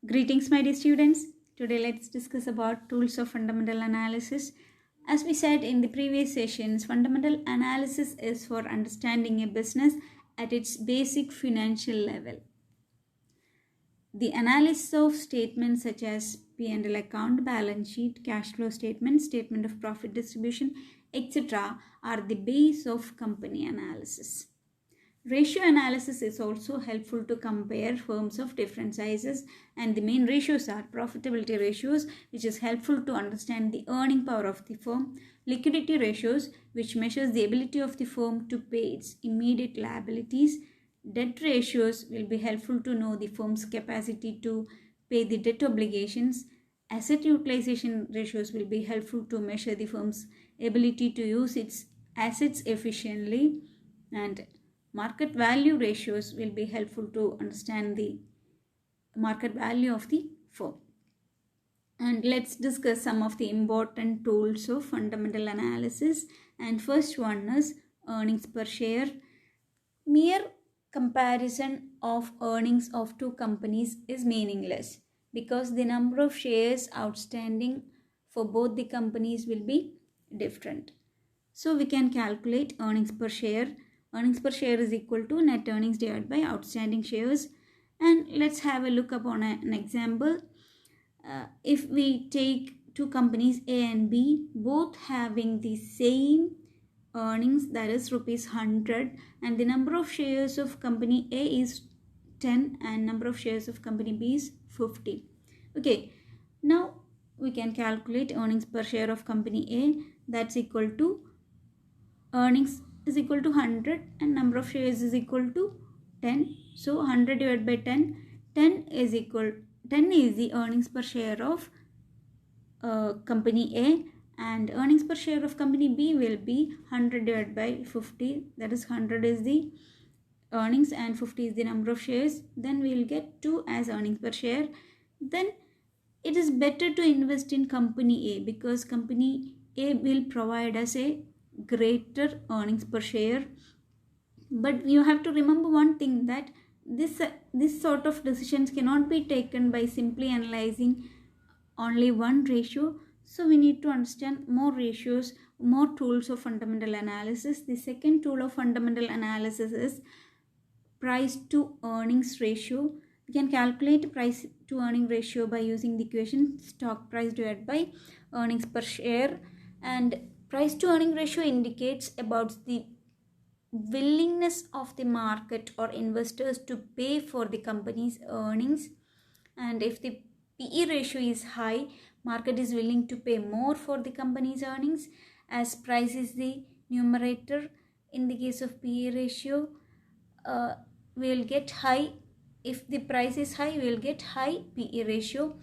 Greetings, my dear students. Today let's discuss about tools of fundamental analysis. As we said in the previous sessions, fundamental analysis is for understanding a business at its basic financial level. The analysis of statements such as P&L account, balance sheet, cash flow statement, statement of profit distribution, etc. are the base of company analysis. Ratio analysis is also helpful to compare firms of different sizes, and the main ratios are profitability ratios, which is helpful to understand the earning power of the firm, liquidity ratios, which measures the ability of the firm to pay its immediate liabilities, debt ratios will be helpful to know the firm's capacity to pay the debt obligations, asset utilization ratios will be helpful to measure the firm's ability to use its assets efficiently, and market value ratios will be helpful to understand the market value of the firm. And let's discuss some of the important tools of fundamental analysis. And first one is earnings per share. Mere comparison of earnings of two companies is meaningless because the number of shares outstanding for both the companies will be different. So we can calculate earnings per share. Earnings per share is equal to net earnings divided by outstanding shares. And let's have a look upon an example. If we take two companies A and B, both having the same earnings, that is rupees 100, and the number of shares of company A is 10 and number of shares of company B is 50. Okay, now we can calculate earnings per share of company A. That's equal to earnings is equal to 100 and number of shares is equal to 10. So 100 divided by 10, 10 is the earnings per share of company A, and earnings per share of company B will be 100 divided by 50, that is 100 is the earnings and 50 is the number of shares. Then we will get 2 as earnings per share. Then it is better to invest in company A because company A will provide us a greater earnings per share. But you have to remember one thing, that this sort of decisions cannot be taken by simply analyzing only one ratio. So we need to understand more ratios, more tools of fundamental analysis. The second tool of fundamental analysis is price to earnings ratio. We can calculate price to earning ratio by using the equation stock price divided by earnings per share. And price to earning ratio indicates about the willingness of the market or investors to pay for the company's earnings. And if the PE ratio is high, market is willing to pay more for the company's earnings, as price is the numerator. In the case of PE ratio, we will get high. If the price is high, we will get high PE ratio.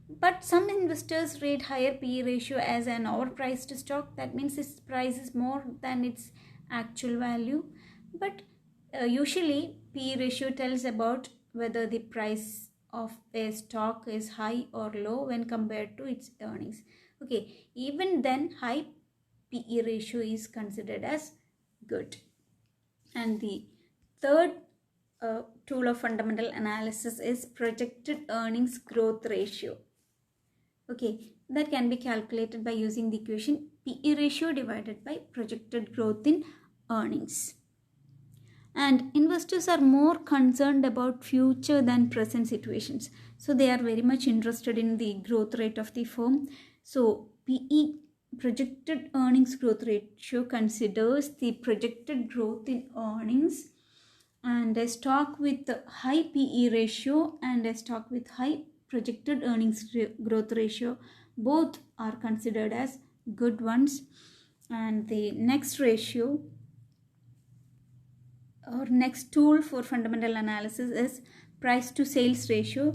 But some investors rate higher PE ratio as an overpriced stock. That means its price is more than its actual value. But usually PE ratio tells about whether the price of a stock is high or low when compared to its earnings. Okay, even then high PE ratio is considered as good. And the third tool of fundamental analysis is projected earnings growth ratio. Okay, that can be calculated by using the equation PE ratio divided by projected growth in earnings. And investors are more concerned about future than present situations. So they are very much interested in the growth rate of the firm. So PE, projected earnings growth ratio, considers the projected growth in earnings, and a stock with high PE ratio and a stock with high projected earnings growth ratio, both are considered as good ones. And the next ratio or next tool for fundamental analysis is price to sales ratio,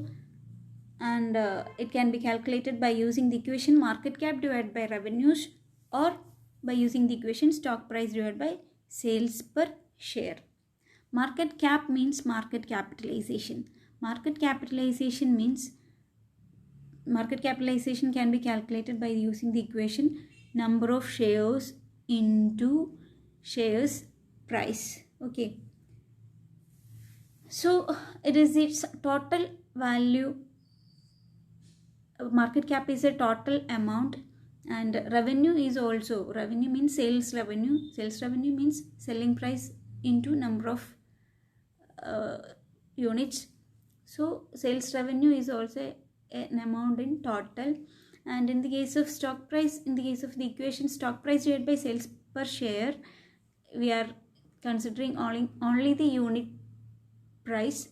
and it can be calculated by using the equation market cap divided by revenues, or by using the equation stock price divided by sales per share. Market cap means market capitalization. Market capitalization can be calculated by using the equation number of shares into shares price. Okay, So it is its total value. Market cap is a total amount, and revenue is also, revenue means sales revenue means selling price into number of uh, units. So sales revenue is also an amount in total. And in the case of stock price, in the case of the equation stock price divided by sales per share, we are considering only the unit price.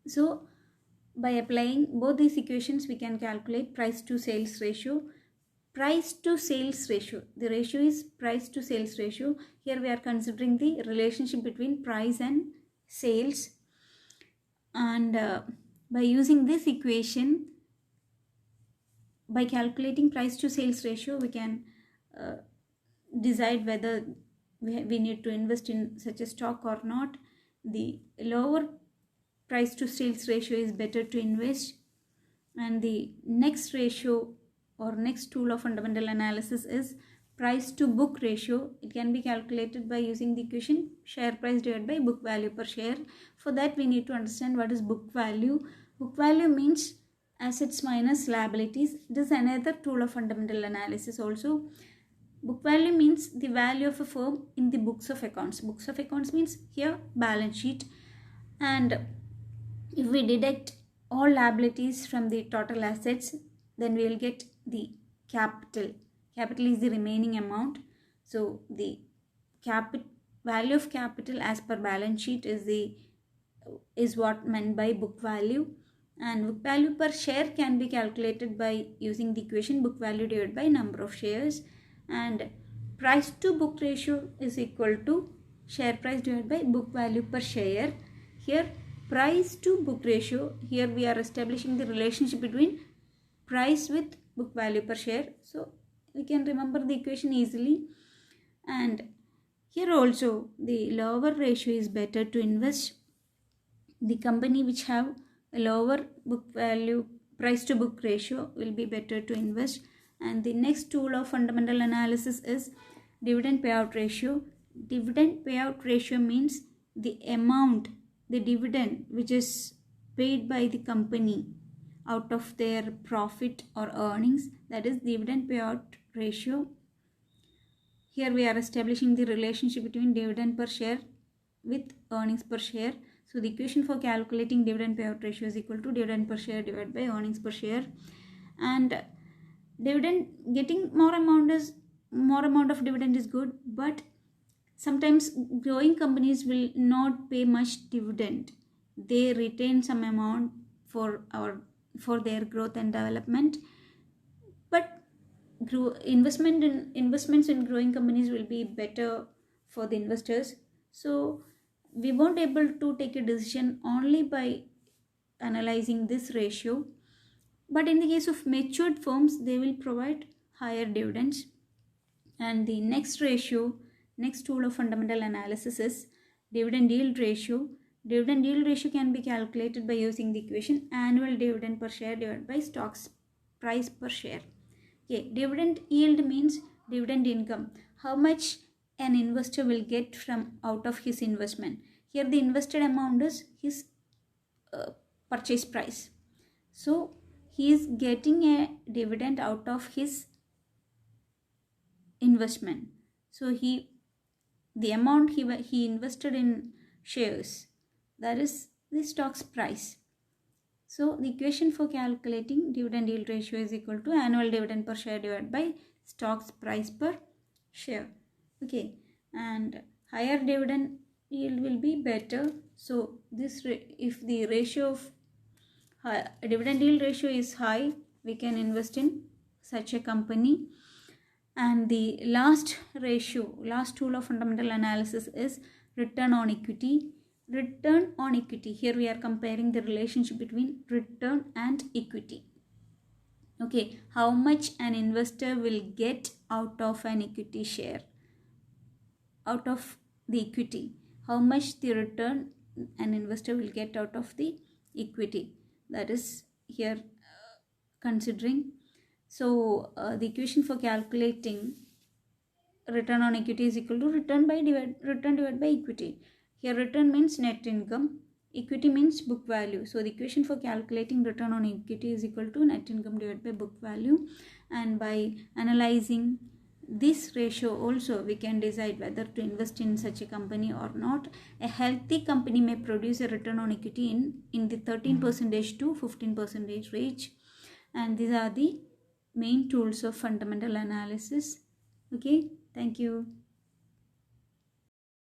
So by applying both these equations, we can calculate price to sales ratio. Price to sales ratio, the ratio is price to sales ratio. Here we are considering the relationship between price and sales, and by using this equation, by calculating price to sales ratio, we can uh, decide whether we need to invest in such a stock or not. The lower price to sales ratio is better to invest. And the next ratio or next tool of fundamental analysis is price to book ratio. It can be calculated by using the equation share price divided by book value per share. For that, we need to understand what is book value. Book value means assets minus liabilities. It is another tool of fundamental analysis also. Book value means the value of a firm in the books of accounts. Books of accounts means here balance sheet. And if we deduct all liabilities from the total assets, then we will get the capital. Capital is the remaining amount. So the value of capital as per balance sheet is what meant by book value. And book value per share can be calculated by using the equation book value divided by number of shares. And price to book ratio is equal to share price divided by book value per share. Here price to book ratio, here we are establishing the relationship between price with book value per share. So we can remember the equation easily. And here also the lower ratio is better to invest. The company which have a lower book value price to book ratio will be better to invest. And the next tool of fundamental analysis is dividend payout ratio. Dividend payout ratio means the amount, the dividend which is paid by the company out of their profit or earnings, that is dividend payout ratio. Here we are establishing the relationship between dividend per share with earnings per share. So the equation for calculating dividend payout ratio is equal to dividend per share divided by earnings per share. And dividend, getting more amount of dividend is good, but sometimes growing companies will not pay much dividend. They retain some amount for their growth and development, but investments in growing companies will be better for the investors. So we won't able to take a decision only by analyzing this ratio. But in the case of matured firms, they will provide higher dividends. And the next tool of fundamental analysis is dividend yield ratio. Dividend yield ratio can be calculated by using the equation annual dividend per share divided by stock's price per share. Okay, dividend yield means dividend income, how much an investor will get from out of his investment. Here the invested amount is his purchase price. So he is getting a dividend out of his investment. So the amount he invested in shares, that is the stock's price. So the equation for calculating dividend yield ratio is equal to annual dividend per share divided by stock's price per share. Okay, and higher dividend yield will be better. So this if the ratio of dividend yield ratio is high, we can invest in such a company. And the last tool of fundamental analysis is return on equity. Return on equity, here we are comparing the relationship between return and equity. Okay, how much an investor will get out of an equity share, out of the equity, how much the return an investor will get out of the equity, that is here considering. So the equation for calculating return on equity is equal to return divided by equity. Here return means net income, equity means book value. So the equation for calculating return on equity is equal to net income divided by book value. And by analyzing this ratio also, we can decide whether to invest in such a company or not. A healthy company may produce a return on equity in the 13% to 15% range. And these are the main tools of fundamental analysis. Okay, thank you.